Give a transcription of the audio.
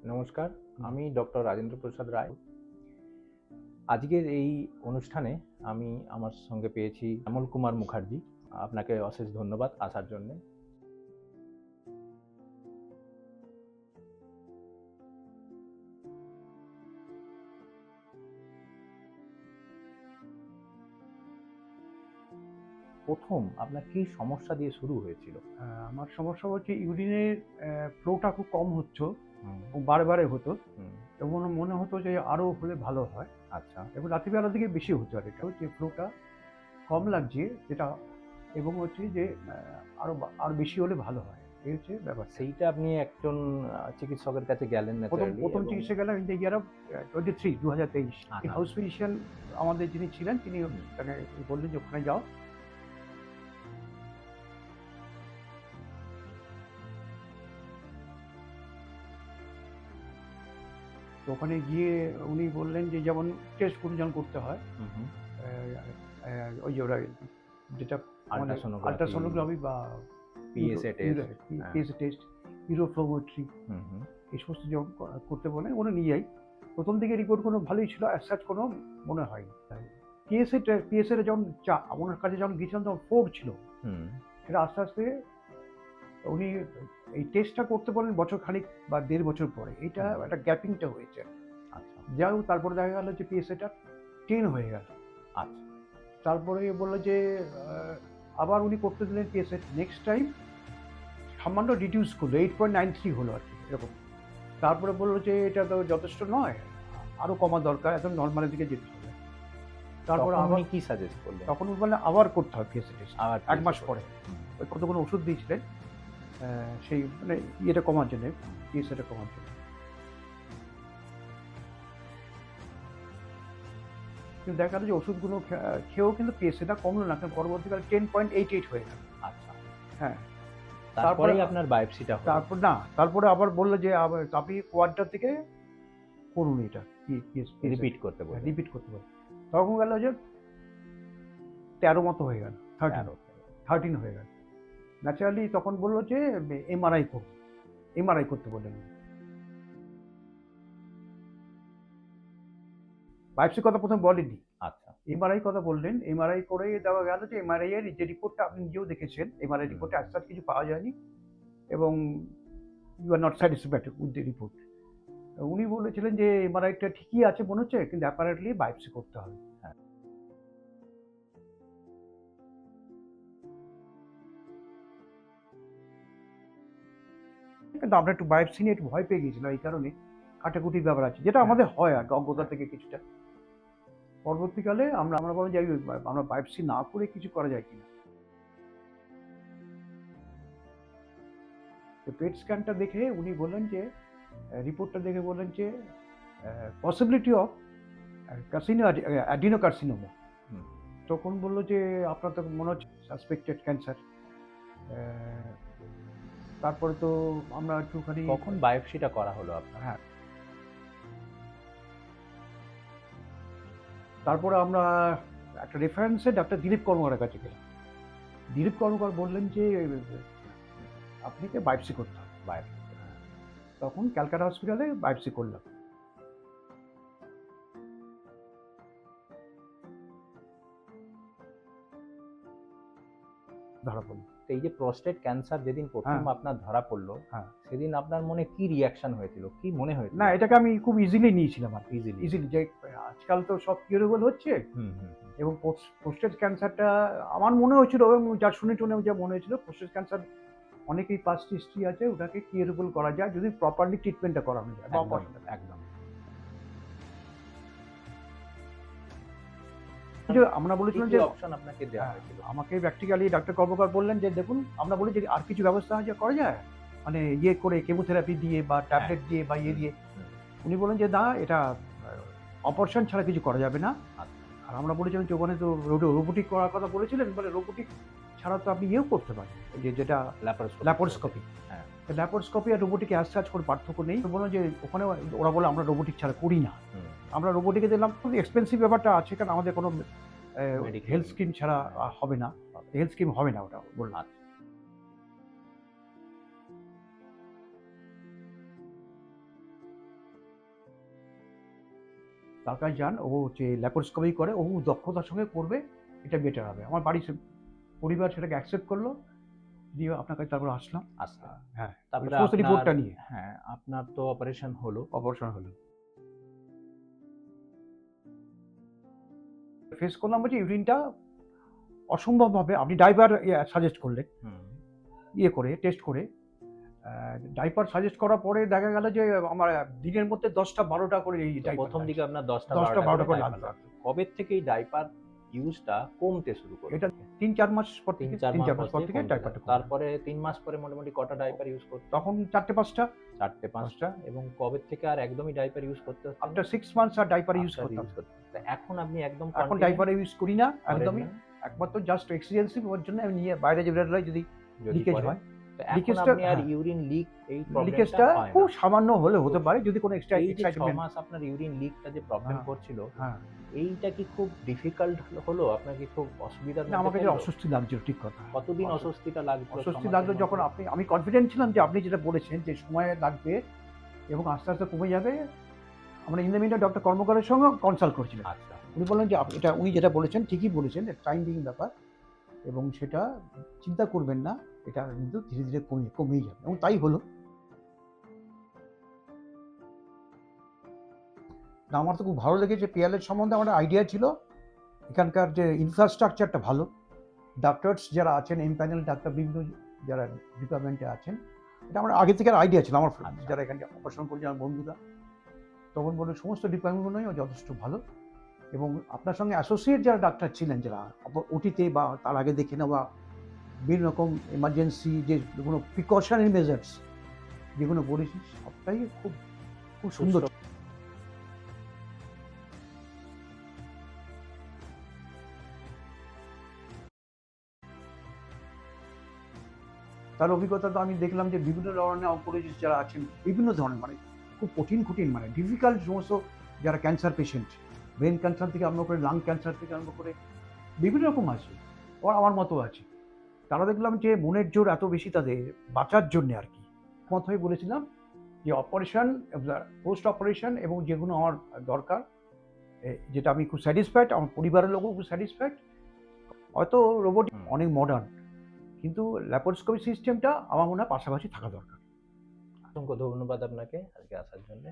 নমস্কার, আমি ডক্টর রাজেন্দ্র প্রসাদ রায়। আজকের এই অনুষ্ঠানে আমি আমার সঙ্গে পেয়েছি শ্যামল কুমার মুখার্জি। আপনাকে অশেষ ধন্যবাদ আসার জন্যে। প্রথম আপনার কি সমস্যা দিয়ে শুরু হয়েছিল? আমার সমস্যা হচ্ছে ইউরিনের ফ্লোটা খুব কম হচ্ছে হুম, এবং বারে হতো হুম, এবং মনে হতো যে আরও হলে ভালো হয় আচ্ছা। এবং রাত্রিবেলার দিকে বেশি হতো আর এটা হচ্ছে ফ্লোটা কম লাগছে যেটা এবং হচ্ছে যে আরও বেশি হলে ভালো হয় এই হচ্ছে ব্যাপার। সেইটা আপনি একজন চিকিৎসকের কাছে গেলেন ন্যাচারালি প্রথম এবং চিকিৎসা গেলাম ইন দ্য ইয়ার অফ 2023 আচ্ছা। হাউস ফিজিশিয়ান আমাদের যিনি ছিলেন তিনি হুম, তাকে বললেন যে ওখানে যাও। তো ওখানে গিয়ে উনি বললেন যে যেমন টেস্টগুলো যেমন করতে হয় হুম, হুম। ওই যে ওরা যেটা আমাদের আল্ট্রাসোনোগ্রাফি, আল্ট্রাসোনোগ্রাফি বা পিএসএ টেস্ট। হ্যাঁ। পিএসএ টেস্ট, ইউরোফ্লোমেট্রি হুম, হুম। এই সমস্ত যখন করতে বলেন উনি নিয়ে যাই। প্রথম দিকে রিপোর্ট কোনো ভালোই ছিল, অ্যাজ সাচ কোনো মনে হয়নি। পিএসএ যখন ওনার কাছে যখন গিয়েছিলাম তখন 4 ছিল। হুম, সেটা আস্তে আস্তে উনি এই টেস্টটা করতে বলেন বছর খানিক বা 1.5 বছর পরে। এইটা হুম। একটা গ্যাপিংটা হয়েছে। আচ্ছা, যাই হোক তারপরে দেখা গেল যে পিএসএটা 10 হয়ে গেল। আচ্ছা। তারপরে বলল যে আবার উনি করতে দিলেন পিএসএ নেক্সট টাইম সামান্য রিডিউস করলো 8.93 হলো আর কি এরকম। তারপরে বললো যে এটা তো যথেষ্ট নয়, আরও কমা দরকার, একদম নর্মালের দিকে যেতে হবে। তারপরে তখন আবার উনি কি সাজেস্ট করলেন? তখন উনি বললেন আবার করতে হবে পিএসএ টেস্ট আবার 1 মাস PSA পরে। হুম, ওই কতগুলো ওষুধ দিয়েছিলেন সেই মানে ইয়েটা কমার জন্য, পিএসএটা কমার জন্য। কিন্তু দেখা গেল যে ওষুধগুলো খেয়েও কিন্তু পিএসএটা কমলো না, কারণ পরবর্তীকালে 10.88 হয়ে গেল। আচ্ছা। হ্যাঁ, তারপরে তারপরেই আপনার বায়োপসিটা হলো। তারপরে আবার বললো যে আপনি কোয়াড্রা থেকে করুন এটা রিপিট করতে বললেন। রিপিট করতে পারেন। তখন গেল যে 13 মতো হয়ে গেল, 13 13 হয়ে গেল। ন্যাচারালি তখন বললো যে এমআরআই করুন, এমআরআই করতে বললেন। বায়োপসির কথা প্রথমে বলেনি, আচ্ছা। এমআরআই কথা বললেন। এমআরআই করে দেওয়া গেল যে এমআরআই এর যে রিপোর্টটা আপনি নিজেও দেখেছেন, এমআরআই হুম। রিপোর্টে আজ কিছু পাওয়া যায়নি এবং you are not satisfied with the report. উনি বলেছিলেন যে এমআরআইটা ঠিকই আছে মনে হচ্ছে, কিন্তু অ্যাপারেন্টলি বায়োপসি করতে হবে। হ্যাঁ। কিন্তু আমরা একটু বায়োপসি নিয়ে একটু ভয় পেয়ে গেছিলাম এই কারণে, কাটাকুটির ব্যাপার আছে যেটা আমাদের হয় আর কি অজ্ঞতা থেকে কিছুটা। পরবর্তীকালে আমরা আমরা বললাম যে আমরা বায়োপসি না করে কিছু করা যায় কিনা। তো পেট স্ক্যানটা দেখে উনি বললেন যে রিপোর্টটা দেখে বললেন যে পসিবিলিটি অফ অ্যাডিনোকার্সিনোমা। হুম। তখন বললো যে আপনার তো মনে হচ্ছে সাসপেক্টেড ক্যান্সার। তারপরে তো আমরা একটুখানি কখন বায়োপসিটা করা হলো আপনার? হ্যাঁ, তারপরে আমরা একটা রেফারেন্সে ডাক্তার দিলীপ কর্মকারের কাছে গেলাম। দিলীপ কর্মকার বললেন যে আপনাকে বায়োপসি করতে হবে। বায়োপসি। তখন ক্যালকাটা হসপিটালে বায়োপসি করলাম। ধরা পড়ল। তো এই যে প্রস্টেট ক্যান্সার যেদিন প্রথম হ্যাঁ। আপনার ধরা পড়লো, হ্যাঁ। সেদিন আপনার মনে কি রিঅ্যাকশন হয়েছিল? কি মনে হয়েছিল? না, এটাকে আমি খুব ইজিলি নিয়েছিলাম আর ইজিলি। ইজিলি যে আজকাল তো সব কিউরেবল হচ্ছে হুম, হুম, হুম। এবং প্রোস্টেট ক্যান্সারটা আমার মনে হয়েছিল এবং যা শুনে টুনে যা মনে হয়েছিল প্রোস্টেট ক্যান্সার অনেকেই পাস্ট হিস্ট্রি আছে, ওটাকে কিউরেবল করা যায় যদি প্রপারলি ট্রিটমেন্টটা করানো যায় বা একদম, অপারেশনটা। একদম। যে আমরা বলেছিলাম কি যে অপশন আপনাকে দেওয়া হয়েছিল? আমাকে প্র্যাকটিক্যালি ডাক্তার কর্মকার বললেন যে দেখুন আমরা বলি যে আর কিছু ব্যবস্থা আছে করা যায়, মানে ইয়ে করে কেমোথেরাপি দিয়ে বা ট্যাবলেট দিয়ে বা ইয়ে দিয়ে। হুম, উনি বলেন যে না, এটা অপারেশন ছাড়া কিছু করা যাবে না। আচ্ছা। আর আমরা বলেছিলাম যে ওখানে তো রোবোটিক করার কথা বলেছিলেন, বলে রোবোটিক ছাড়া তো আপনি ইয়েও করতে পারেন, এই যে যেটা ল্যাপারোস্কোপি। হ্যাঁ। ল্যাপারোস্কোপি আর রোবোটিকে অ্যাজ সাচ কোনো পার্থক্য নেই। বললো যে ওখানে ওরা বলে আমরা রোবোটিক ছাড়া করি না। হুম। আমরা রোবোটিকে দিলাম, খুব এক্সপেন্সিভ ব্যাপারটা আছে কারণ আমাদের কোনো হেলথ স্কিম ছাড়া হবে না, হেলথ স্কিম হবে না ওটা বললাম। আচ্ছা। তার কাছে যান, ও যে ল্যাপারোস্কোপি করে, ও দক্ষতার সঙ্গে করবে, এটা বেটার হবে। আমার বাড়ির পরিবার সেটাকে অ্যাকসেপ্ট করলো, দিয়ে আপনার কাছে তারপর আসলাম। আসলাম। হ্যাঁ, তারপরে সমস্ত রিপোর্টটা নিয়ে হ্যাঁ, আপনার তো অপারেশন হলো। অপারেশন হলো। ফেস করলাম বলছি ইউরিনটা অসম্ভবভাবে, আপনি ডাইপার সাজেস্ট করলেন, হুম। করে টেস্ট করে ডাইপার সাজেস্ট করার পরে দেখা গেল যে আমার দিনের মধ্যে 10টা-12টা করে এই তো ডাইপার প্রথম দিকে আপনার 10টা 10টা 12টা 12টা করে ডাইপার লাগতো। কবে থেকে এই ডাইপার ইউজটা কমতে শুরু করলো? এটা 3-4 মাস পর থেকে, 3-4 মাস পর থেকে ডাইপারটা তারপরে 3 মাস পরে মোটামুটি কটা ডাইপার ইউজ করতে? তখন 4টে-5টা। 4টে 5টা। এবং কবে থেকে আর একদমই ডাইপার ইউজ করতে হচ্ছে না? After 6 months are diaper use After করতাম। use করতে। তো এখন আপনি একদম এখন continue ডাইপার ইউজ করি না করেন একদমই। না? একমাত্র জাস্ট এক্সিডেন্সিভ ওর জন্য আমি নিয়ে বাইরে যে বেরোলে যদি যদি লিকেজ করেন। হয়, তো এখন লিকেজটা, আপনি আর হ্যাঁ, ইউরিন লিক এই প্রবলেমটা লিকেজটা হয় খুব না। সামান্য হলে হতে পারে যদি কোনো এক্সট্রা এই যে 6 এক্সাইটমেন্ট। মাস আপনার ইউরিন লিকটা যে প্রবলেম হ্যাঁ, করছিল, হ্যাঁ। এইটা কি খুব ডিফিকাল্ট হলো? আপনার কি খুব অসুবিধার না, মধ্যে আমাকে যে পড়লো? অস্বস্তি লাগছিল, ঠিক কথা। কতদিন অস্বস্তিটা লাগলো? অস্বস্তি ছমাসের লাগলো মধ্যে? যখন আমি কনফিডেন্ট ছিলাম যে আপনি যেটা বলেছেন যে সময় লাগবে এবং আস্তে আস্তে কমে যাবে। আমরা ইন দ্য মিন ডক্টর কর্মকারের সঙ্গে কনসাল্ট করছিলাম। আচ্ছা। উনি বললেন যে এটা উনি যেটা বলেছেন ঠিকই বলেছেন, টাইম বিং ব্যাপার, এবং সেটা চিন্তা করবেন না, এটা কিন্তু ধীরে ধীরে কমেই যাবে, এবং তাই হলো। না, আমার তো খুব ভালো লেগেছে পিএলএর সম্বন্ধে। আমার আইডিয়া ছিল এখানকার যে ইনফ্রাস্ট্রাকচারটা ভালো, ডাক্তার্স যারা আছেন, এমপ্যানেল ডাক্তার বিভিন্ন যারা ডিপার্টমেন্টে আছেন, এটা আমার আগে থেকে আইডিয়া ছিল। আমার আচ্ছা। যারা এখানে অপারেশন করেছে আমার বন্ধুরা তখন বলে সমস্ত ডিপার্টমেন্টগুলোই যথেষ্ট ভালো, এবং আপনার সঙ্গে অ্যাসোসিয়েট যারা ডাক্তার ছিলেন, যারা ওটিতে বা তার আগে দেখে নেওয়া বিভিন্ন রকম এমার্জেন্সি যে কোনো প্রিকশনারি মেজার্স যেগুলো বলেছি, সবটাই খুব খুব সুন্দর। তার অভিজ্ঞতা তো আমি দেখলাম যে বিভিন্ন ধরনের অঙ্কোলজিস্ট যারা আছেন, বিভিন্ন ধরনের মানে খুব কঠিন মানে ডিফিকাল্ট সমস্ত যারা ক্যান্সার পেশেন্ট, ব্রেন ক্যান্সার থেকে আরম্ভ করে লাং ক্যান্সার থেকে আরম্ভ করে বিভিন্ন রকম আছে, আর আমার মতো আছে। তারা দেখলাম যে মনের জোর এত বেশি তাদের বাঁচার জন্যে আর কি, মত হয়ে বলেছিলাম যে অপারেশন, পোস্ট অপারেশন এবং যেগুলো আমার দরকার, যেটা আমি খুব স্যাটিসফাইড, আমার পরিবারের লোকও খুব স্যাটিসফাইড। হয়তো রোবট অনেক মডার্ন, কিন্তু ল্যাপারোস্কোপি সিস্টেমটা আমার মনে হয় পাশাপাশি থাকা দরকার। অসংখ্য ধন্যবাদ আপনাকে আজকে আসার জন্য।